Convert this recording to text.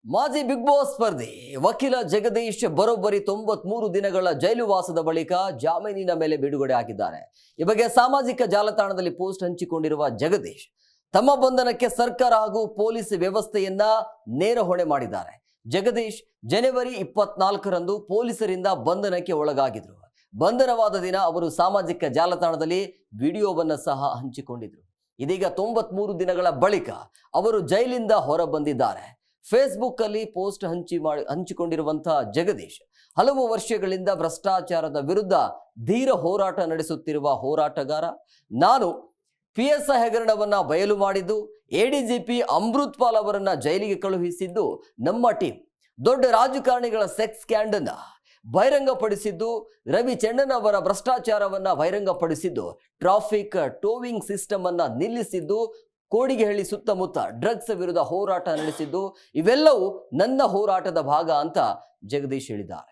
ಮಾಜಿ big boss ಸ್ಪರ್ಧಿ ವಕೀಲ ಜಗದೀಶ್ ಬರೋಬ್ಬರಿ 93 ದಿನಗಳ ಜೈಲು ವಾಸದ ಬಳಿಕ ಜಾಮೀನಿನ ಮೇಲೆ ಬಿಡುಗಡೆ ಆಗಿದ್ದಾರೆ. ಈ ಬಗ್ಗೆ ಸಾಮಾಜಿಕ ಜಾಲತಾಣದಲ್ಲಿ ಪೋಸ್ಟ್ ಹಂಚಿಕೊಂಡಿರುವ ಜಗದೀಶ್ ತಮ್ಮ ಬಂಧನಕ್ಕೆ ಸರ್ಕಾರ ಹಾಗೂ ಪೊಲೀಸ್ ವ್ಯವಸ್ಥೆಯನ್ನ ನೇರ ಹೊಣೆ ಮಾಡಿದ್ದಾರೆ. ಜಗದೀಶ್ ಜನವರಿ 24ರಂದು ಪೊಲೀಸರಿಂದ ಬಂಧನಕ್ಕೆ ಒಳಗಾಗಿದ್ರು. ಬಂಧನವಾದ ದಿನ ಅವರು ಸಾಮಾಜಿಕ ಜಾಲತಾಣದಲ್ಲಿ ವಿಡಿಯೋವನ್ನು ಸಹ ಹಂಚಿಕೊಂಡಿದ್ರು. ಇದೀಗ 93 ದಿನಗಳ ಬಳಿಕ ಅವರು ಜೈಲಿಂದ ಹೊರ ಬಂದಿದ್ದಾರೆ. ಫೇಸ್ಬುಕ್ ಅಲ್ಲಿ ಪೋಸ್ಟ್ ಹಂಚಿಕೊಂಡಿರುವಂತಹ ಜಗದೀಶ್ ಹಲವು ವರ್ಷಗಳಿಂದ ಭ್ರಷ್ಟಾಚಾರದ ವಿರುದ್ಧ ಧೀರ ಹೋರಾಟ ನಡೆಸುತ್ತಿರುವ ಹೋರಾಟಗಾರ. ನಾನು PSI ಹಗರಣವನ್ನ ಬಯಲು ಮಾಡಿದ್ದು, ADGP ಅಮೃತ್ ಪಾಲ್ ಅವರನ್ನ ಜೈಲಿಗೆ ಕಳುಹಿಸಿದ್ದು ನಮ್ಮ ಟೀಮ್. ದೊಡ್ಡ ರಾಜಕಾರಣಿಗಳ ಸೆಕ್ಸ್ ಸ್ಕ್ಯಾಂಡಲ್ ಬಹಿರಂಗಪಡಿಸಿದ್ದು, ರವಿಚಂದ್ರನ್ ಅವರ ಭ್ರಷ್ಟಾಚಾರವನ್ನ ಬಹಿರಂಗಪಡಿಸಿದ್ದು, ಟ್ರಾಫಿಕ್ ಟೋವಿಂಗ್ ಸಿಸ್ಟಮ್ ಅನ್ನ ನಿಲ್ಲಿಸಿದ್ದು, ಕೋಡಿಗೆಹಳ್ಳಿ ಸುತ್ತಮುತ್ತ ಡ್ರಗ್ಸ್ ವಿರುದ್ಧ ಹೋರಾಟ ನಡೆಸಿದ್ದು, ಇವೆಲ್ಲವೂ ನನ್ನ ಹೋರಾಟದ ಭಾಗ ಅಂತ ಜಗದೀಶ್ ಹೇಳಿದ್ದಾರೆ.